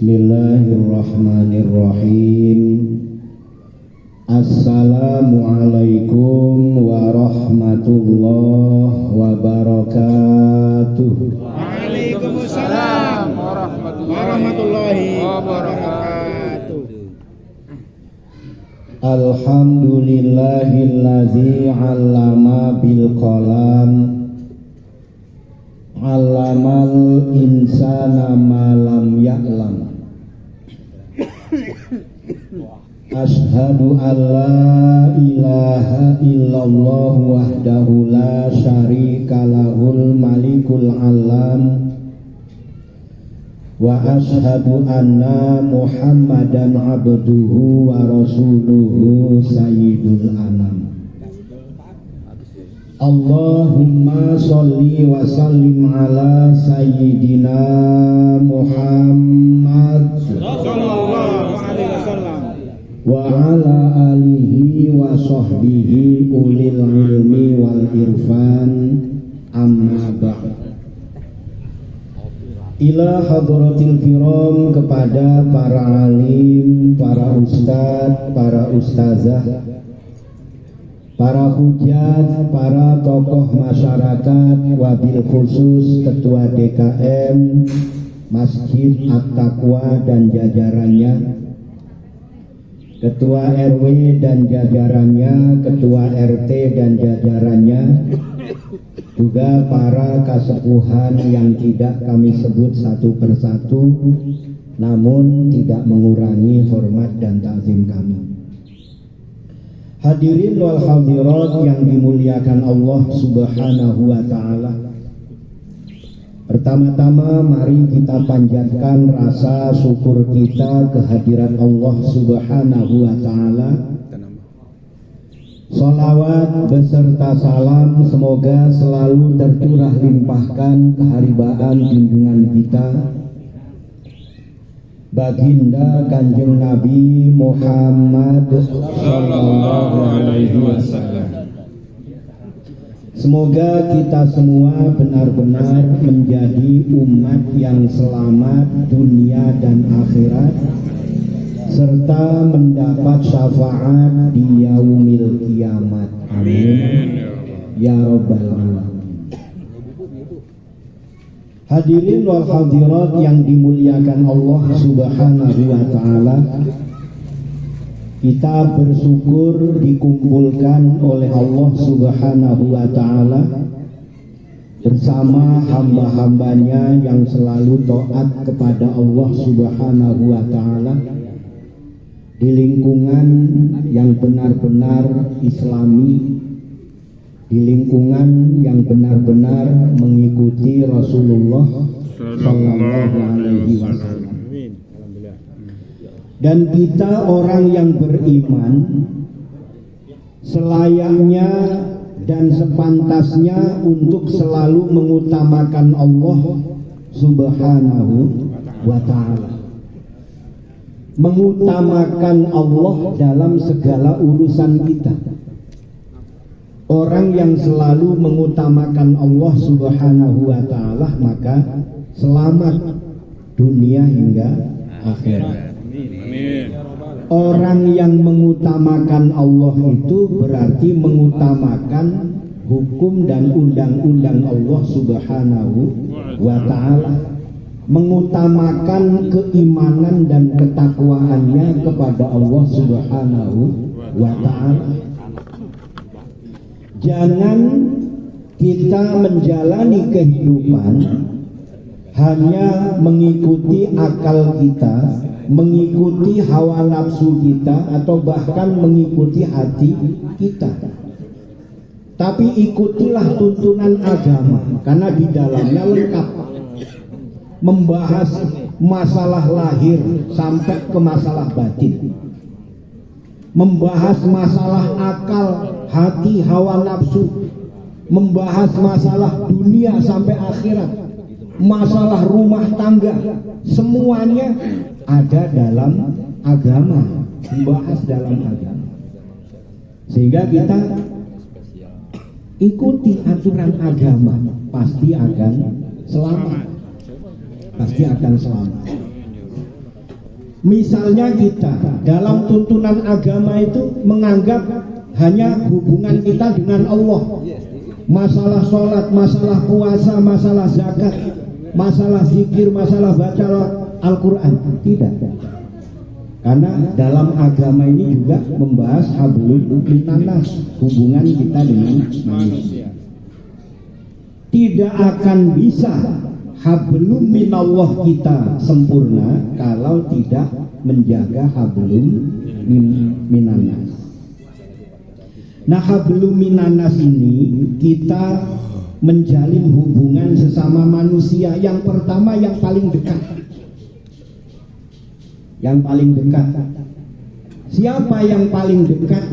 Bismillahirrahmanirrahim. Assalamualaikum warahmatullahi wabarakatuh. Waalaikumsalam warahmatullahi wabarakatuh. Alhamdulillahillazi 'allama bil qalam, 'allamal insana ma lam ya'lam. Ashhadu an la ilaha illallah wahdahu la syarika lahul malikul alam, wa ashhadu anna muhammadan abduhu wa rasuluhu sayyidul anam. Allahumma sholli wa sallim ala sayyidina Muhammad Sallallahu alaihi wasallam wa ala alihi wa sahbihi ulil ilmi wal irfan, amma ba'd. Ila hadratil kiram, kepada para alim, para ustadz, para ustazah, para hujat, para tokoh masyarakat, wabil khusus Ketua DKM Masjid At-Taqwa dan jajarannya, Ketua RW dan jajarannya, Ketua RT dan jajarannya, juga para kasepuhan yang tidak kami sebut satu persatu, namun tidak mengurangi hormat dan ta'zim kami. Hadirin wal hadirat yang dimuliakan Allah Subhanahu wa ta'ala. Pertama-tama mari kita panjatkan rasa syukur kita kehadiran Allah Subhanahu wa ta'ala. Salawat beserta salam semoga selalu tercurah limpahkan keharibaan junjungan kita Baginda Kanjeng Nabi Muhammad sallallahu alaihi wasallam. Semoga kita semua benar-benar menjadi umat yang selamat dunia dan akhirat, serta mendapat syafaat di yaumil kiamat. Amin ya rabbal alamin. Hadirin wal hadirat yang dimuliakan Allah Subhanahu wa ta'ala, kita bersyukur dikumpulkan oleh Allah Subhanahu wa ta'ala bersama hamba-hambanya yang selalu taat kepada Allah Subhanahu wa ta'ala di lingkungan yang benar-benar islami, di lingkungan yang benar-benar mengikuti Rasulullah sallallahu alaihi wasallam. Dan kita orang yang beriman selayaknya dan sepantasnya untuk selalu mengutamakan Allah Subhanahu wa ta'ala, mengutamakan Allah dalam segala urusan kita. Orang yang selalu mengutamakan Allah Subhanahu wa ta'ala maka selamat dunia hingga akhirat. Orang yang mengutamakan Allah itu berarti mengutamakan hukum dan undang-undang Allah Subhanahu wa ta'ala, mengutamakan keimanan dan ketakwaannya kepada Allah Subhanahu wa ta'ala. Jangan kita menjalani kehidupan hanya mengikuti akal kita, mengikuti hawa nafsu kita, atau bahkan mengikuti hati kita. Tapi ikutilah tuntunan agama, karena di dalamnya lengkap, membahas masalah lahir sampai ke masalah batin, membahas masalah akal, hati, hawa nafsu, membahas masalah dunia sampai akhirat, masalah rumah tangga, semuanya ada dalam agama, dibahas dalam agama. Sehingga kita ikuti aturan agama, pasti akan selamat, pasti akan selamat. Misalnya kita dalam tuntunan agama itu menganggap hanya hubungan kita dengan Allah. Masalah sholat, masalah puasa, masalah zakat, masalah zikir, masalah baca Al-Quran. Tidak. Karena dalam agama ini juga membahas hablum minannas, hubungan kita dengan manusia. Tidak akan bisa hablum minallah kita sempurna kalau tidak menjaga hablum minannas. Nah, hablum minannas ini kita menjalin hubungan sesama manusia. Yang pertama, yang paling dekat. Yang paling dekat. Siapa yang paling dekat?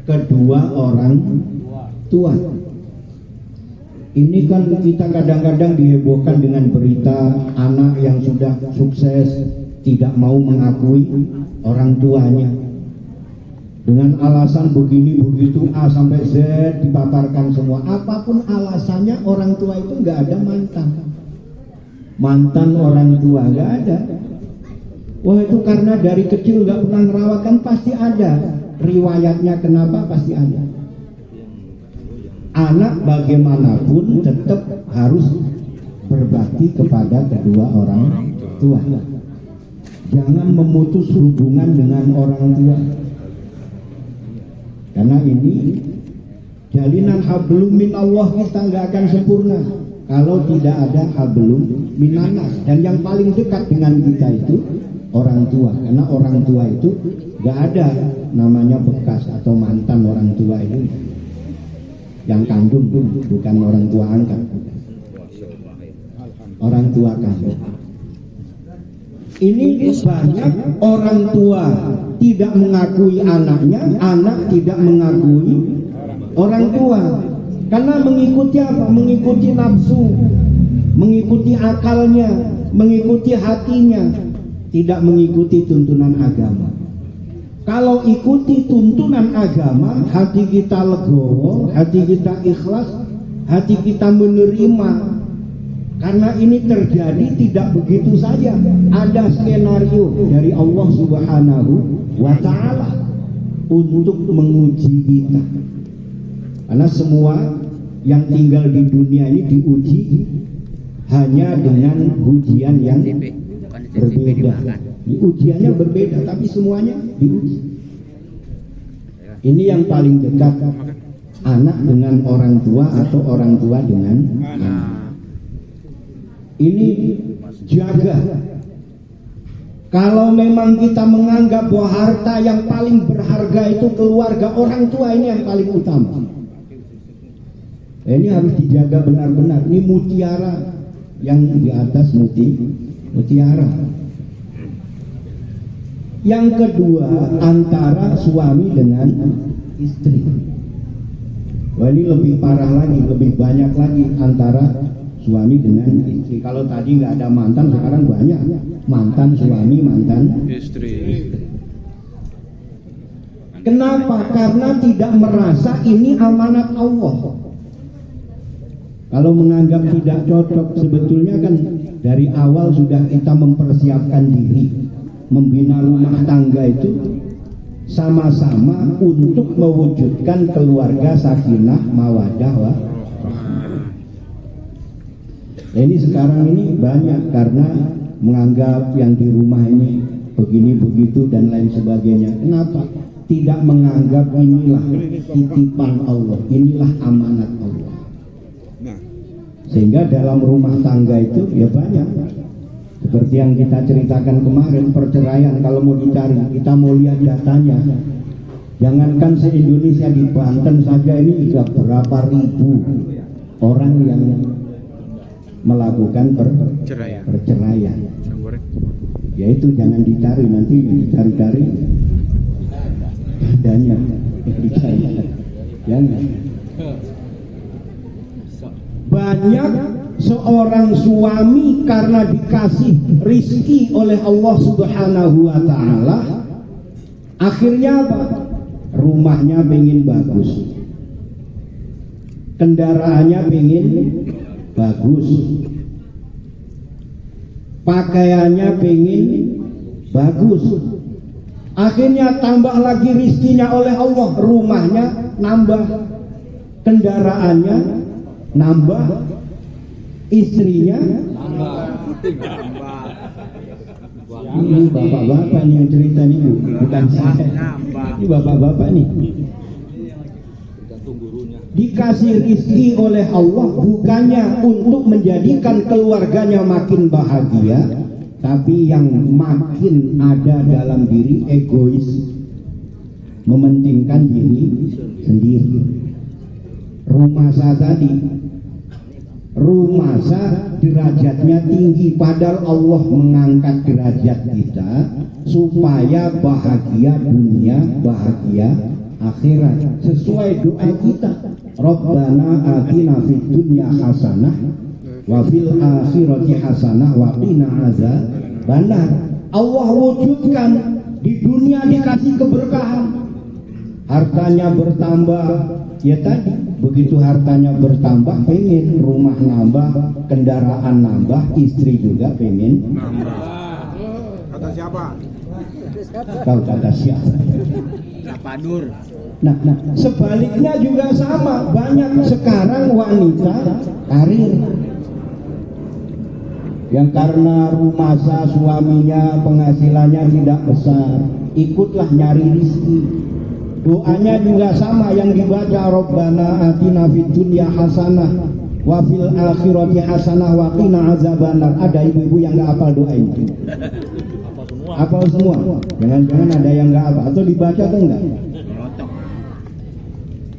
Kedua orang tua. Ini kan kita kadang-kadang dihebohkan dengan berita anak yang sudah sukses tidak mau mengakui orang tuanya. Dengan alasan begini begitu A sampai Z dipaparkan semua. Apapun alasannya, orang tua itu nggak ada mantan. Mantan orang tua nggak ada. Wah, itu karena dari kecil nggak pernah merawat, kan pasti ada riwayatnya kenapa, pasti ada. Anak bagaimanapun tetap harus berbakti kepada kedua orang tua. Jangan memutus hubungan dengan orang tua. Karena ini jalinan hablum minallah kita nggak akan sempurna kalau tidak ada hablum minannas. Dan yang paling dekat dengan kita itu orang tua. Karena orang tua itu nggak ada namanya bekas atau mantan orang tua itu. Yang kandung bukan orang tua angkat, orang tua kandung. Ini banyak orang tua tidak mengakui anaknya, anak tidak mengakui orang tua. Karena mengikuti apa? Mengikuti nafsu, mengikuti akalnya, mengikuti hatinya, tidak mengikuti tuntunan agama. Kalau ikuti tuntunan agama, hati kita legowo, hati kita ikhlas, hati kita menerima. Karena ini terjadi tidak begitu saja. Ada skenario dari Allah Subhanahu wa Ta'ala untuk menguji kita. Karena semua yang tinggal di dunia ini diuji hanya dengan ujian yang berbeda. Ujiannya berbeda, tapi semuanya diuji. Ini yang paling dekat, anak dengan orang tua atau orang tua dengan anak. Ini jaga. Kalau memang kita menganggap bahwa harta yang paling berharga itu keluarga, orang tua ini yang paling utama. Ini harus dijaga benar-benar. Ini mutiara yang di atas mutiara. Yang kedua, antara suami dengan istri. Wah, ini lebih parah lagi, lebih banyak lagi antara suami dengan istri. Kalau tadi nggak ada mantan, sekarang banyak mantan suami, mantan istri. Kenapa? Karena tidak merasa ini amanat Allah. Kalau menganggap tidak cocok, sebetulnya kan dari awal sudah kita mempersiapkan diri. Membina rumah tangga itu sama-sama untuk mewujudkan keluarga sakinah mawaddah warahmah. Nah, ini sekarang ini banyak karena menganggap yang di rumah ini begini begitu dan lain sebagainya. Kenapa? Tidak menganggap inilah titipan Allah, inilah amanat Allah. Sehingga dalam rumah tangga itu ya banyak. Seperti yang kita ceritakan kemarin, perceraian kalau mau dicari, kita mau lihat datanya. Jangankan se-Indonesia, di Banten saja ini juga berapa ribu orang yang melakukan perceraian. Ya itu jangan dicari, nanti dicari-cari adanya dicari. Jangan. Banyak seorang suami karena dikasih rizki oleh Allah Subhanahu wa Ta'ala, akhirnya apa? Rumahnya pengen bagus, kendaraannya pengen bagus, pakaiannya pengen bagus. Akhirnya tambah lagi rizkinya oleh Allah, rumahnya nambah, kendaraannya nambah, istrinya nambah. Ini bapak-bapak nih yang cerita nih Bu, bukan saya. Ini bapak-bapak nih. Dikasih rizki oleh Allah bukannya untuk menjadikan keluarganya makin bahagia, tapi yang makin ada dalam diri egois, mementingkan diri sendiri. Rumah saya tadi, rumah saya derajatnya tinggi, padahal Allah mengangkat derajat kita supaya bahagia dunia, bahagia akhirat, sesuai doa kita. Rabbana atina fid dunya hasanah wa fil akhirati hasanah wa qina azabannar. Allah wujudkan di dunia, dikasih keberkahan, hartanya bertambah. Ya tadi, begitu hartanya bertambah, pengen rumah nambah, kendaraan nambah, istri juga pengen nambah. Kata siapa? Kau kata siapa? Sapadur. Nah, sebaliknya juga sama. Banyak sekarang wanita karir yang karena rumah suaminya penghasilannya tidak besar, ikutlah nyari rezeki. Doanya juga sama yang dibaca, Rabbana atina fid dunya hasanah wa fil akhirati hasanah wa qina azabannar. Ada ibu-ibu yang nggak hafal doa ini? Hafal semua? Jangan-jangan ada yang nggak hafal atau dibaca atau enggak?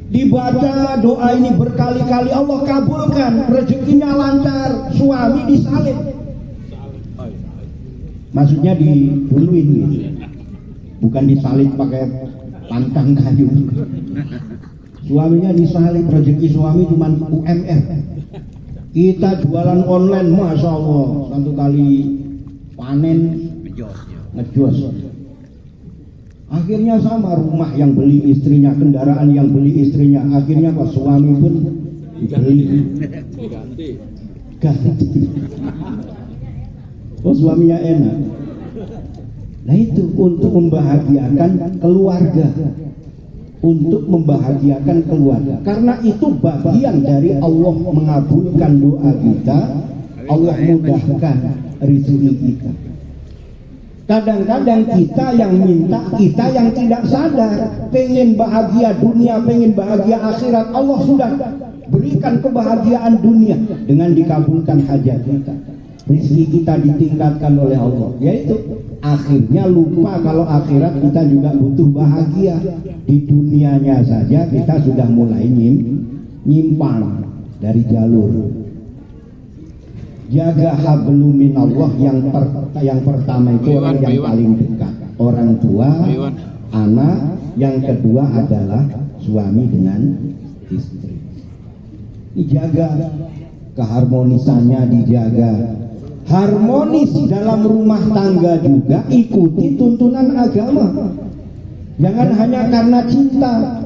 Dibaca doa ini berkali-kali, Allah kabulkan, rezekinya lancar, suami disalib. Maksudnya diduluin gitu. Bukan disalib pakai pantang kayu. Suaminya disalib, rezeki suami cuma UMR. Kita jualan online, Masya Allah, satu kali panen ngejos. Akhirnya sama, rumah yang beli istrinya, kendaraan yang beli istrinya. Akhirnya pas suami pun dibeli, ganti. Oh, suaminya enak. Nah itu untuk membahagiakan keluarga, untuk membahagiakan keluarga. Karena itu bagian dari Allah mengabulkan doa kita, Allah mudahkan rezeki kita. Kadang-kadang kita yang minta, kita yang tidak sadar, pengen bahagia dunia, pengen bahagia akhirat. Allah sudah berikan kebahagiaan dunia dengan dikabulkan hajat kita. Rezeki kita ditingkatkan oleh Allah. Yaitu akhirnya lupa kalau akhirat kita juga butuh bahagia. Di dunianya saja kita sudah mulai nyimpang dari jalur. Jaga hablum minallah, yang pertama itu orang yang paling dekat, orang tua, anak, yang kedua adalah suami dengan istri. Dijaga keharmonisannya, dijaga harmonis dalam rumah tangga juga, ikuti tuntunan agama. Jangan hanya karena cinta.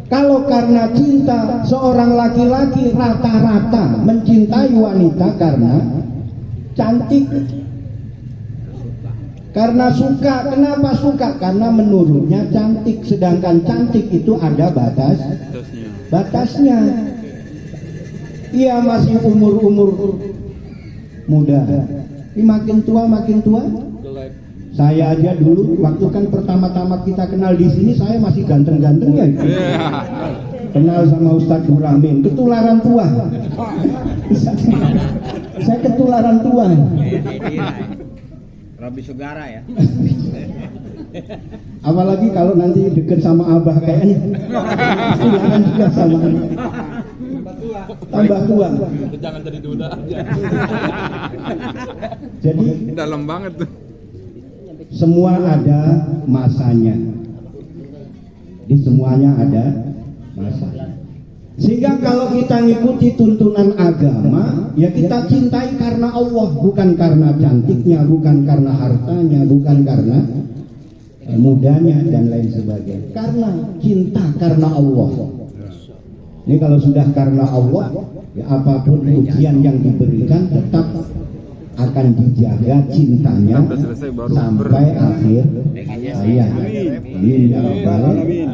Kalau karena cinta, seorang laki-laki rata-rata mencintai wanita karena cantik, karena suka. Kenapa suka? Karena menurutnya cantik, sedangkan cantik itu ada batasnya. Ia masih umur muda, ini makin tua. Saya aja dulu waktu kan pertama-tama kita kenal di sini, saya masih ganteng-ganteng ya. Kenal sama Ustadz Burhamin, ketularan tua. Saya ketularan tua. Robi Sugara ya. Apalagi kalau nanti deket sama Abah kayaknya. Jangan juga sama. Tambah tua. Jangan jadi duda aja. Jadi dalam banget tuh. Semua ada masanya. Di semuanya ada masanya. Sehingga kalau kita ngikuti tuntunan agama, ya kita cintai karena Allah, bukan karena cantiknya, bukan karena hartanya, bukan karena mudanya dan lain sebagainya. Karena cinta karena Allah. Ini kalau sudah karena Allah, ya apapun ujian yang diberikan tetap akan dijaga cintanya Udah selesai baru sampai akhir hayat. Amin ya rabbal alamin.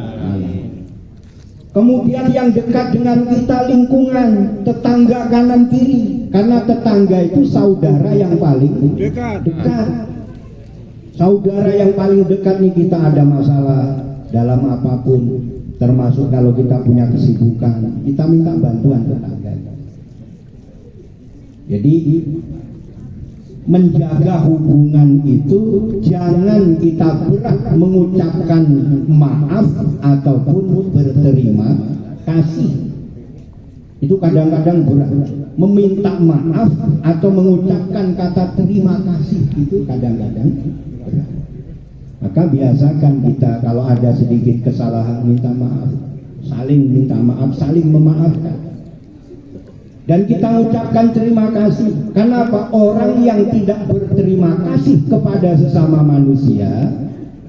Kemudian yang dekat dengan kita lingkungan, tetangga kanan kiri, karena tetangga itu saudara yang paling dekat. Saudara yang paling dekat nih, kita ada masalah dalam apapun, termasuk kalau kita punya kesibukan, kita minta bantuan tetangga. Jadi menjaga hubungan itu jangan kita berat mengucapkan maaf ataupun berterima kasih. Itu kadang-kadang berat. Meminta maaf atau mengucapkan kata terima kasih itu kadang-kadang berat. Maka biasakan kita kalau ada sedikit kesalahan minta maaf, saling minta maaf, saling memaafkan. Dan kita ucapkan terima kasih. Kenapa? Orang yang tidak berterima kasih kepada sesama manusia,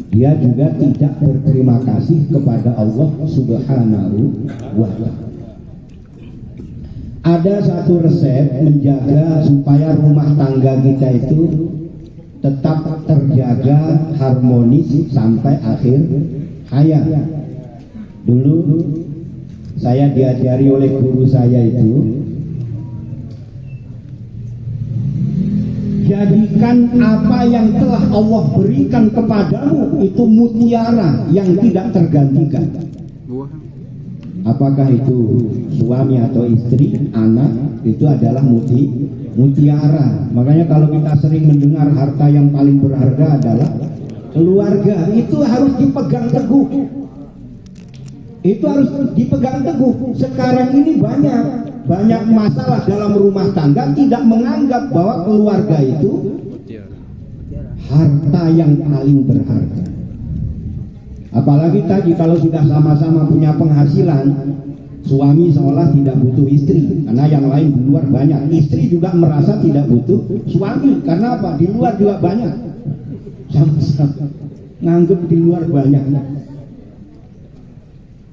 dia juga tidak berterima kasih kepada Allah Subhanahu wa ta'ala. Ada satu resep menjaga supaya rumah tangga kita itu tetap terjaga harmonis sampai akhir hayat. Dulu saya diajari oleh guru saya itu, jadikan apa yang telah Allah berikan kepadamu itu mutiara yang tidak tergantikan. Apakah itu suami atau istri, anak, itu adalah mutiara. Makanya kalau kita sering mendengar harta yang paling berharga adalah keluarga, itu harus dipegang teguh. Itu harus dipegang teguh. Sekarang ini banyak masalah dalam rumah tangga, tidak menganggap bahwa keluarga itu harta yang paling berharga. Apalagi tadi kalau sudah sama-sama punya penghasilan, suami seolah tidak butuh istri karena yang lain di luar banyak. Istri juga merasa tidak butuh suami karena apa? Di luar juga banyak. Sama-sama nganggep di luar banyak.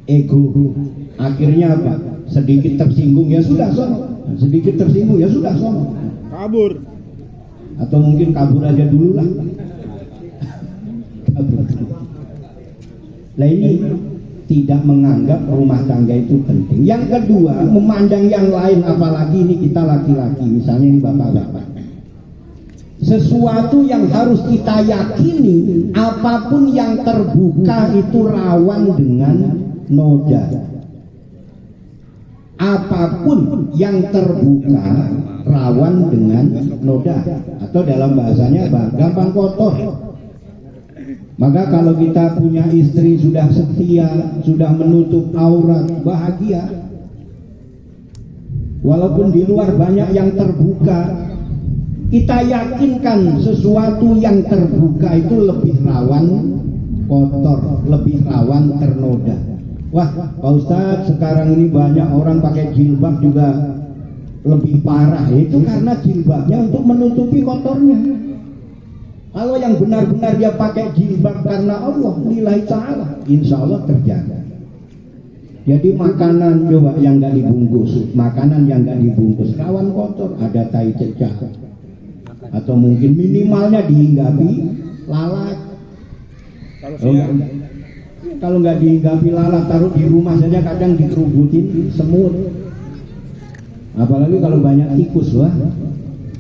Ego. Akhirnya apa? Sedikit tersinggung ya sudah sono. Sedikit tersinggung ya sudah sono. Kabur. Atau mungkin kabur aja dulu lah. Kabur. Nah ini tidak menganggap rumah tangga itu penting. Yang kedua, memandang yang lain, apalagi ini kita laki-laki, misalnya ini bapak-bapak. Sesuatu yang harus kita yakini, apapun yang terbuka itu rawan dengan noda. Apapun yang terbuka rawan dengan noda, atau dalam bahasanya gampang kotor. Maka kalau kita punya istri sudah setia, sudah menutup aurat, bahagia. Walaupun di luar banyak yang terbuka, kita yakinkan sesuatu yang terbuka itu lebih rawan kotor, lebih rawan ternoda. Wah, Pak Ustadz, sekarang ini banyak orang pakai jilbab juga lebih parah. Itu karena jilbabnya untuk menutupi kotornya. Kalau yang benar-benar dia pakai jilbab karena Allah, lillahi ta'ala, insya Allah terjaga. Jadi makanan coba yang gak dibungkus, makanan yang gak dibungkus rawan kotor, ada tai cecak, atau mungkin minimalnya dihinggapi lalat. Kalau nggak dihinggapi lalat, taruh di rumah saja kadang dikerubutin semut. Apalagi kalau banyak tikus, wah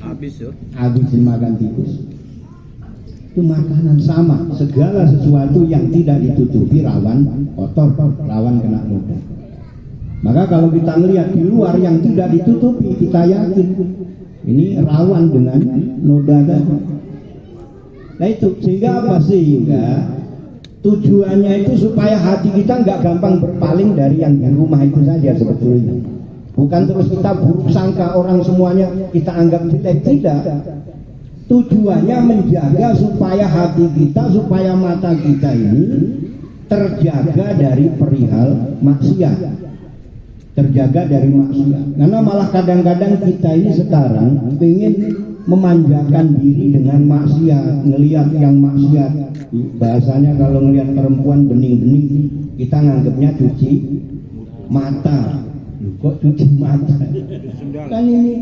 Habis yo. habisin makan tikus. Itu makanan sama, segala sesuatu yang tidak ditutupi rawan kotor, rawan kena noda. Maka kalau kita melihat di luar yang tidak ditutupi, kita yakin ini rawan dengan noda tadi. Nah itu sehingga apa? Sehingga tujuannya itu supaya hati kita nggak gampang berpaling dari yang di rumah itu saja sebetulnya. Bukan terus kita buruk sangka orang semuanya kita anggap jelek, tidak. Tujuannya menjaga supaya hati kita, supaya mata kita ini terjaga dari perihal maksiat, terjaga dari maksiat. Karena malah kadang-kadang kita ini sekarang ingin memanjakan diri dengan maksiat, ngelihat yang maksiat. Bahasanya kalau ngelihat perempuan bening-bening, kita nganggapnya cuci mata. Kok cuci mata? Kan ini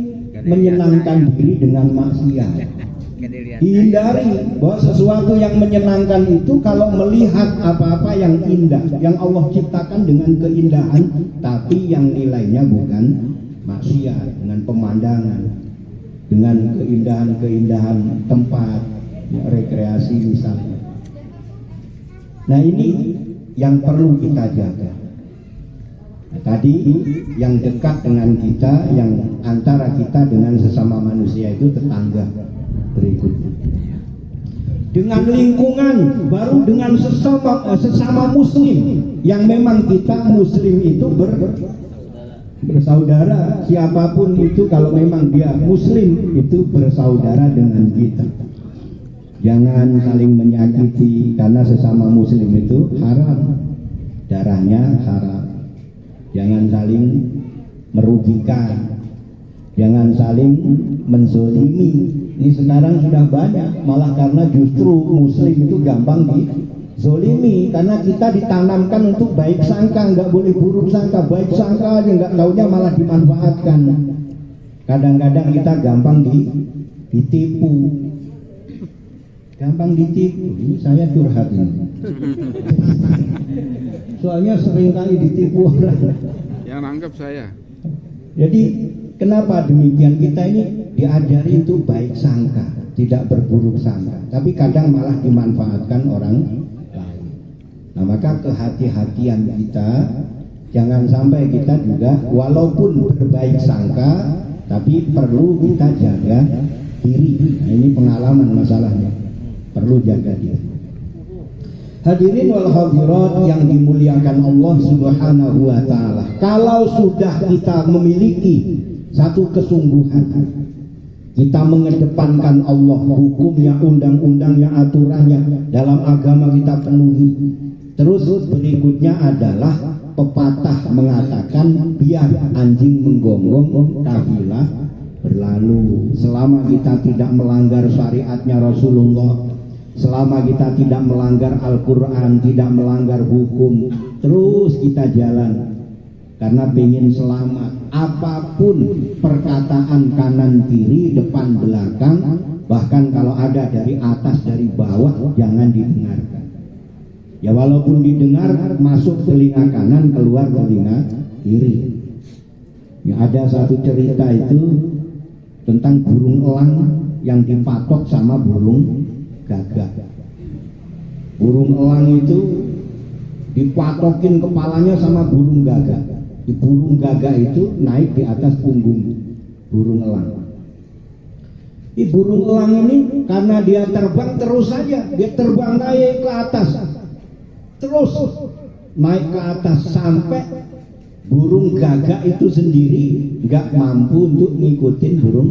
menyenangkan diri dengan maksiat. Dihindari bahwa sesuatu yang menyenangkan itu kalau melihat apa-apa yang indah, yang Allah ciptakan dengan keindahan, tapi yang nilainya bukan maksiat, dengan pemandangan, dengan keindahan-keindahan tempat rekreasi misalnya. Nah, ini yang perlu kita jaga. Nah, tadi yang dekat dengan kita, yang antara kita dengan sesama manusia itu tetangga berikutnya. Dengan lingkungan, baru dengan sesama muslim, yang memang kita muslim itu bersaudara. Siapapun itu kalau memang dia muslim itu bersaudara dengan kita. Jangan saling menyakiti, karena sesama muslim itu haram, darahnya haram. Jangan saling merugikan, jangan saling menzolimi. Ini sekarang sudah banyak, malah karena justru muslim itu gampang dizolimi, karena kita ditanamkan untuk baik sangka, nggak boleh buruk sangka. Baik sangka aja nggak taunya malah dimanfaatkan. Kadang-kadang kita gampang ditipu. Gampang ditipu. Ini saya curhat ini. Soalnya sering kali ditipu orang. Yang nangkep saya. Jadi kenapa demikian? Kita ini diajari itu baik sangka, tidak berburuk sangka. Tapi kadang malah dimanfaatkan orang lain. Nah, maka kehati-hatian kita, jangan sampai kita juga walaupun berbaik sangka, tapi perlu kita jaga diri. Nah, ini pengalaman masalahnya. Perlu jaga diri. Hadirin wal hadirat yang dimuliakan Allah Subhanahu wa taala. Kalau sudah kita memiliki satu kesungguhan, kita mengedepankan Allah, hukumnya, undang-undangnya, aturannya dalam agama kita penuhi. Terus berikutnya adalah pepatah mengatakan biar anjing menggonggong kafilah berlalu. Selama kita tidak melanggar syariatnya Rasulullah, selama kita tidak melanggar Al-Quran, tidak melanggar hukum, terus kita jalan. Karena pengen selamat, apapun perkataan kanan kiri, depan belakang, bahkan kalau ada dari atas dari bawah, jangan didengarkan. Ya walaupun didengar, masuk telinga kanan, keluar telinga kiri. Ya, ada satu cerita itu tentang burung elang yang dipatok sama burung gagak. Burung elang itu dipatokin kepalanya sama burung gagak. Di burung gagak itu naik di atas punggung burung elang. Di burung elang ini karena dia terbang terus saja, dia terbang naik ke atas, terus naik ke atas sampai burung gagak itu sendiri nggak mampu untuk ngikutin burung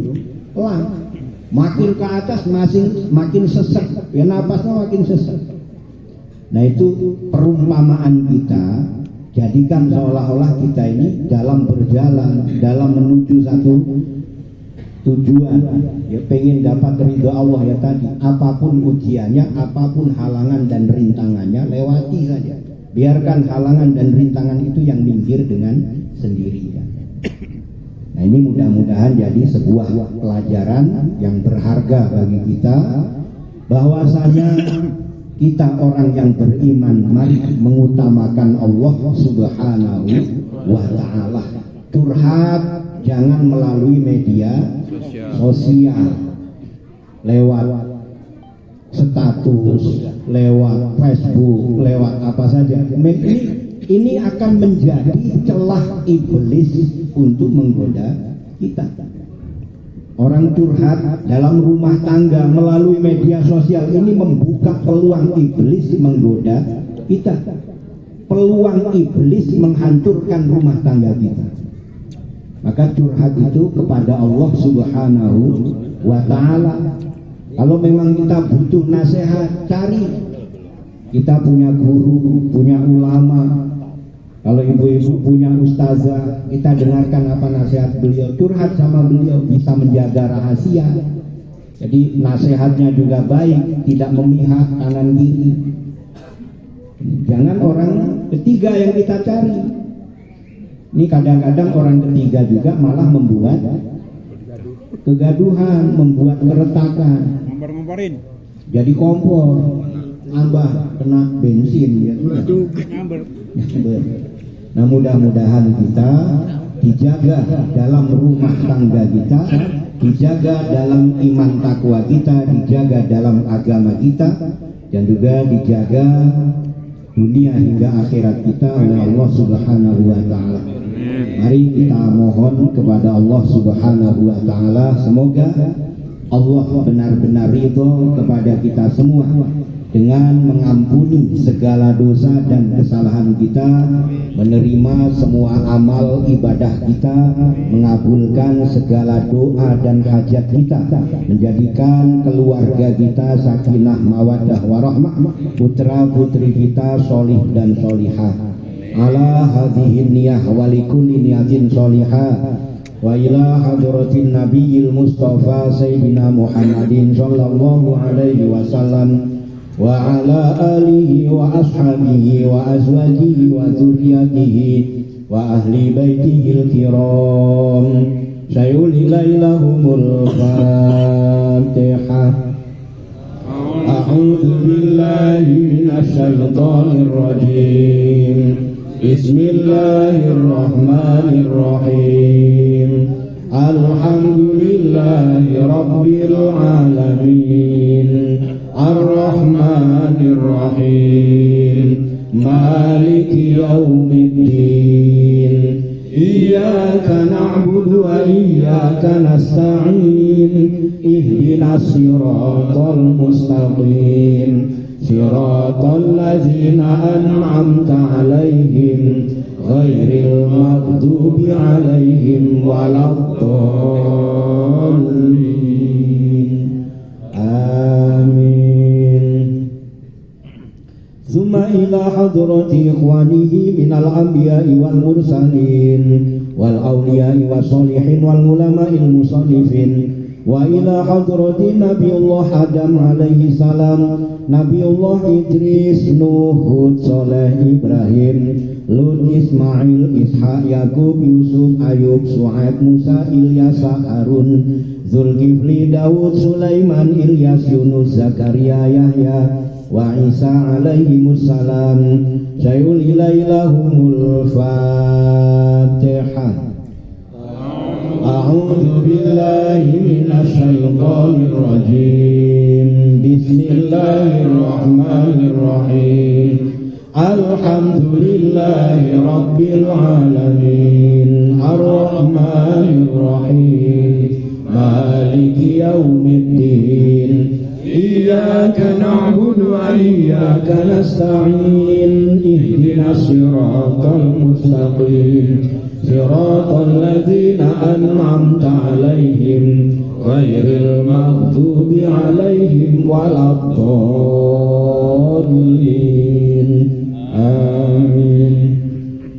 elang. Makin ke atas makin sesek, ya napasnya makin sesek. Nah, itu perumpamaan kita. Jadikan seolah-olah kita ini dalam berjalan, dalam menuju satu tujuan, ya pengen dapat ridho Allah ya tadi. Apapun ujiannya, apapun halangan dan rintangannya, lewati saja. Biarkan halangan dan rintangan itu yang minggir dengan sendirinya. Nah, ini mudah-mudahan jadi sebuah pelajaran yang berharga bagi kita, bahwasanya kita orang yang beriman, mari mengutamakan Allah Subhanahu wa ta'ala. Curhat jangan melalui media sosial, lewat status, lewat Facebook, lewat apa saja. Ini akan menjadi celah iblis untuk menggoda kita. Orang curhat dalam rumah tangga melalui media sosial ini membuka peluang iblis menggoda kita. Peluang iblis menghancurkan rumah tangga kita. Maka curhat itu kepada Allah Subhanahu wa ta'ala. Kalau memang kita butuh nasihat, cari. Kita punya guru, punya ulama. Kalau ibu-ibu punya ustazah, kita dengarkan apa nasihat beliau, curhat sama beliau, bisa menjaga rahasia. Jadi nasihatnya juga baik, tidak memihak kanan kiri. Jangan orang ketiga yang kita cari. Ini kadang-kadang orang ketiga juga malah membuat kegaduhan, membuat keretakan, Ngompor-ngomporin. jadi kompor, tambah kena bensin ya. Ngamber. Nah, mudah-mudahan kita dijaga dalam rumah tangga kita, dijaga dalam iman takwa kita, dijaga dalam agama kita, dan juga dijaga dunia hingga akhirat kita oleh Allah Subhanahu wa Ta'ala. Mari kita mohon kepada Allah Subhanahu wa Ta'ala, semoga Allah benar-benar ridho kepada kita semua dengan mengampuni segala dosa dan kesalahan kita, menerima semua amal ibadah kita, mengabulkan segala doa dan hajat kita, menjadikan keluarga kita sakinah mawaddah warahmah, putra putri kita solih dan solihah. Ala hadhihi niyah wa likulli niyatin solihah. Wa ila hadratin nabiyil mustafa sayyidina Muhammadin sallallahu alaihi wasallam wa ala alihi wa ashabihi wa azwajihi wa dzurriyyatihi wa ahli baitihil kiram. Sayuli lailahumul Fatihah. A'udzu billahi minasy syaithanir rajim. Bismillahirrahmanirrahim. Alhamdulillahi rabbil alamin. Ar-Rahmanir-Rahim. Maliki yaumiddin. Iyyaka na'budu wa iyyaka nasta'in. Ihdinas siratal mustaqim. Siratal ladzina an'amta 'alaihim ghairil maghdubi 'alaihim waladdallin. Amin. Tsumma ila hadrati ikhwanihi minal anbiya'i wal mursalin wal awliya'i was sholihin wal ulama'il musannifin wa ila hadrati Nabiullah Adam alaihi salam, Nabiullah Idris, Nuh, Hud, Saleh, Ibrahim, Lut, Ismail, Ishaq, Yakub, Yusuf, Ayub, Su'aib, Musa, Ilyas, Harun, Zulkifli, Daud, Sulaiman, Ilyas, Yunus, Zakaria, Yahya, wa Isa alaihimussalam. Sayul ilailahumul Fatihah. A'udzu billahi minasy syaithanir rajim. Bismillahirrahmanirrahim. Alhamdulillahi rabbil alamin. Ar-Rahmanir Rahim. Maliki yaumiddin. Iyyaka na'budu wa iyyaka nasta'in. Ihdinas siratal mustaqim. Siratal ladzina an'amta 'alaihim ghairil maghdubi 'alaihim waladdallin. Amin.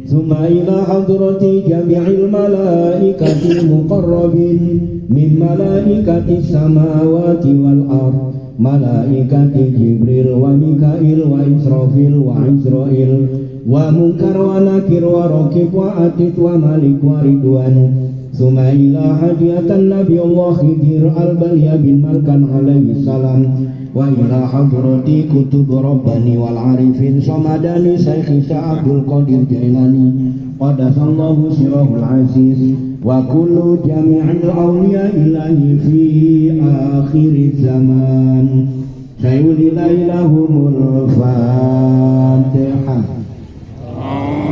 Tsumma ila hadrati jami'il malaikatil muqarrabin min malaikatis samawati wal ardh, malaikati Jibril wa Mikail wa Israfil wa Israil wa Munkar wa Nakir wa Raqib wa Atid wa Malik wa Ridwan. Tsumma ila hadiyatan Nabiullah Khidir al-Balya bin Malkan alaihi salam wa ila hadrati kutub Rabbani wal Arifin Samadani Syekh Abdul Qadir Jailani qadasallahu sirahul aziz wa kullu jami'il awliya ilahi fi akhir zaman. Sayulilailahumul Fatihah.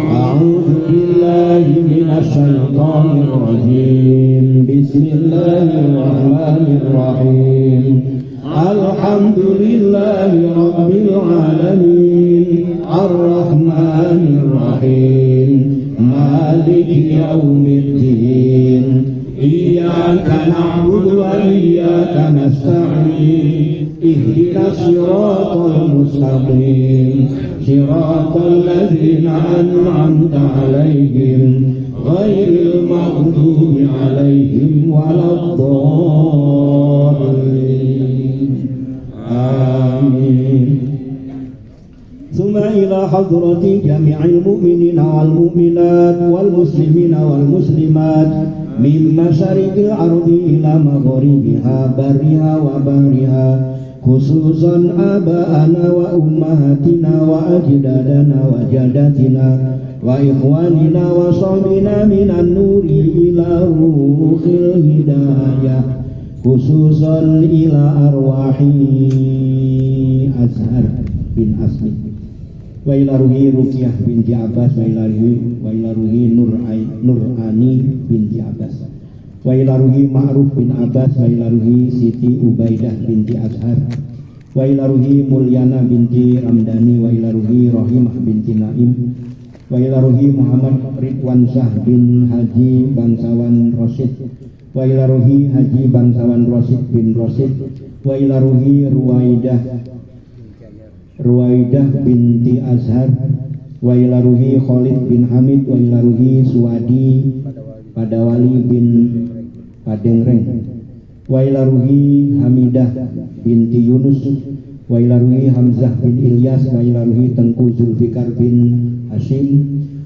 A'udzu billahi minasy syaithanir rajim. Bismillahirrahmanirrahim. Alhamdulillahi rabbil alamin. Ar-Rahmanir Rahim. Maliki yaumiddin. Iyyaka na'budu wa iyyaka nasta'in. Ihdinas siratal mustaqim. Siratal ladzina an'amta 'alaihim ghairil maghdubi 'alaihim waladdallin. Amin. Tsumma ila hadrati jami'il mu'minina wal mu'minat wal muslimina wal muslimat min masyariqil ardi ila magharibiha barriha wa bahriha khususan aba'ana wa ummahatina wa ajdadana wa jadatina wa ikhwanina wa sahbina minan nuri ila ruhil hidayah khususan ila arwahi Azhar bin Asmi wa ila ruhi Ruqyah binti Abbas wa ila ruhi Nurani binti Abbas wa ila ruhi Ma'ruf bin Abbas wa ila ruhi Siti Ubaidah binti Azhar wa ila ruhi Mulyana binti Ramdani wa ila ruhi Rahimah binti Naim wa ila ruhi Muhammad Ridwan Syah bin Haji Bangsawan Rosid wa ila ruhi Haji Bangsawan Rosid bin Rosid wa ila ruhi Ruwaidah binti Azhar wa ila ruhi Khalid bin Hamid wa ila ruhi Suwadi Padawali bin Padengreng wa ila ruhi Hamidah binti Yunus wa ila ruhi Hamzah bin Ilyas wa ila ruhi Tengku Zulfikar bin Hashim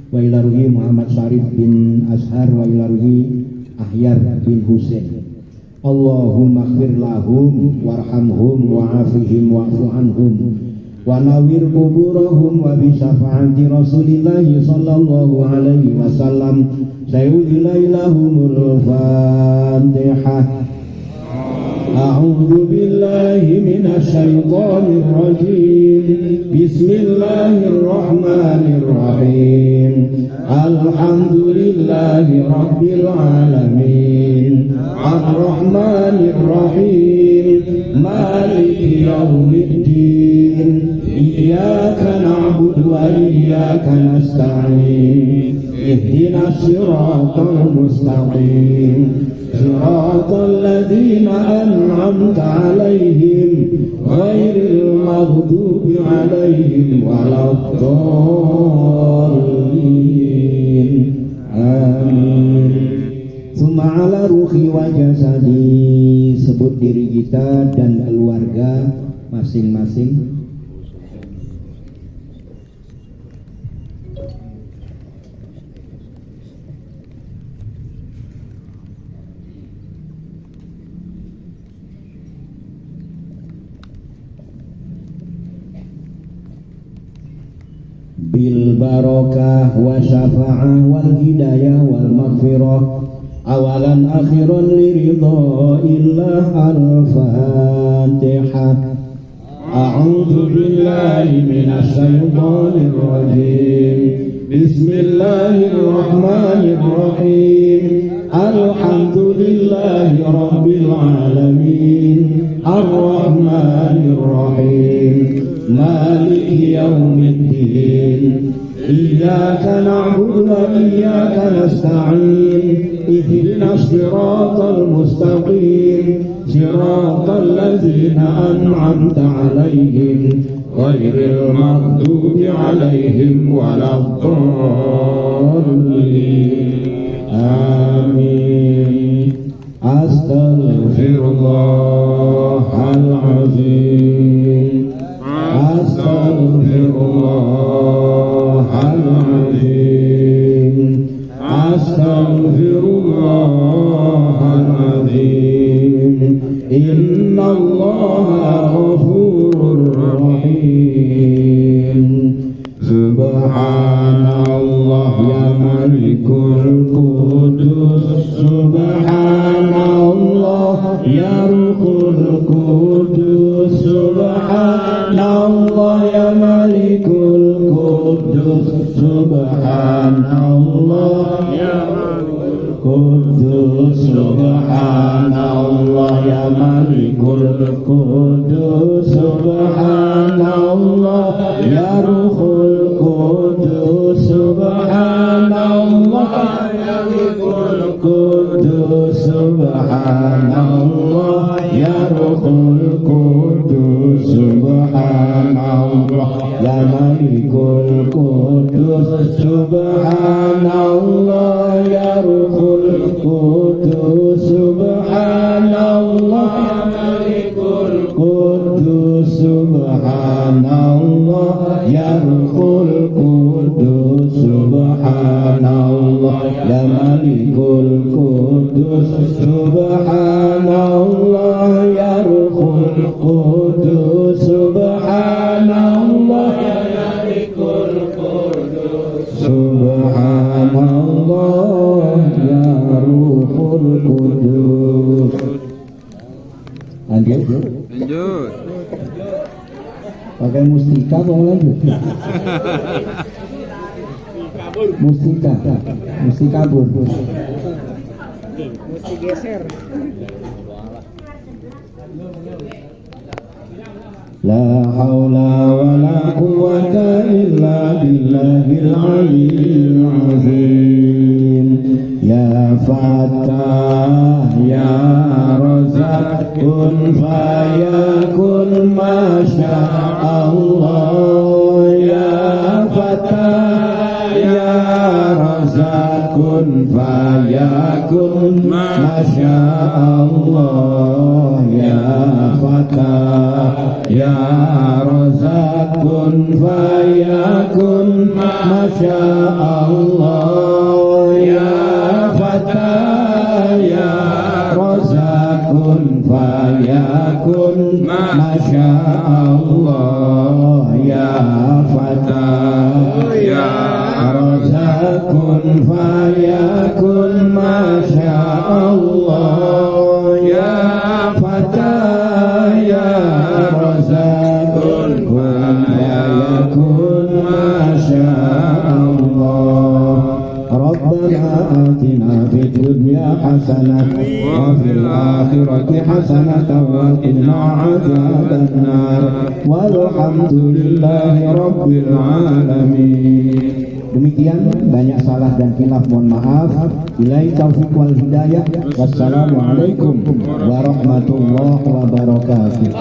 wa ila ruhi Muhammad Syarif bin Azhar wa ila ruhi Ahyar bin Husain. Allahumma ighfir lahum warhamhum wa'afihim wa'fu anhum wa nawwir quburahum wa bi syafaati Rasulillah sallallahu alaihi wasallam. Sayyidilahumul Fatihah. A'udzu billahi minasy syaithanir rajim. Bismillahirrahmanirrahim. Alhamdulillahi rabbil alamin. Ar-Rahmanir Rahim. Maliki yaumiddin. Iyyaka na'budu wa iyyaka nasta'in. Ihdinas siratal mustaqim. Siratal ladzina an'amta 'alaihim ghairil maghdubi 'alaihim waladdallin. Amin. Summa ala ruhi wa jasadi, sebut diri kita dan keluarga masing-masing. Bil barakah wa syafa'ah wal hidayah wal maghfirah awalan akhiran liridha illah al-fatihah. A'udzu billahi minasy syaithanir rajim. Bismillahirrahmanirrahim. Alhamdulillahi rabbil alamin. Ar-Rahmanir Rahim. Maliki yaumiddin. Iyyaka na'budu wa iyyaka nasta'in. Ihdinas siratal mustaqim. Siratal ladzina an'amta 'alaihim ghairil maghdubi 'alaihim waladdallin. Amin. Astaghfirullahalazim. Astaghfirullahalazim. Astaghfirullahalazim. Innallaha ghafurur rahim. Subhanallah ya Malikul Qudus. Subhanallah ya Ruhul Qudus. Subhanallah ya Malikul Qudus. Subhanallah ya Qudus. Subhanallah ya Malikul Qudus. Subhanallah ya Ruhul Qudus. Subhanallah ya Malikul Qudus. Subhanallah ya Ruhul Qudus. Subhanallah ya Malikul Qudus. Subhanallah ya Ruhul Qudus. Subhanallah ya Malikul Qudus. Subhanallah ya Ruhul Qudus. Subhanallah ya Malikul Qudus. Qudus Subhanallah ya Ruhul Qudus Subhanallah ya Malikul Qudus Subhanallah ya Ruhul Qudus. Lanjut. Lanjut. Pakai mustika apa mau lanjut? Mustika kabur. Mesti geser. La haula wa la quwwata illa billahil aliyyil azim. Ya Fattah ya Razzaq kun fayakun masya Allah. Ya Fattah ya Razzaq kun fayakun masya Allah. Ya Fattah ya Razzaq kun fayakun masya Allah. Ya Fattah ya Razzaq kun fayakun masya Allah. Ya Fattah ya Razzaq kun fayakun masya Allah. Ya Fattah ya Razzaq kun fayakun masya Allah. Rabbana atina fid dunya hasanah wa fil akhirati hasanah wa qina adzabannar walhamdulillahi rabbil alamin. Demikian, banyak salah dan khilaf mohon maaf. Billahi taufiq wal hidayah. Wassalamualaikum warahmatullahi wabarakatuh.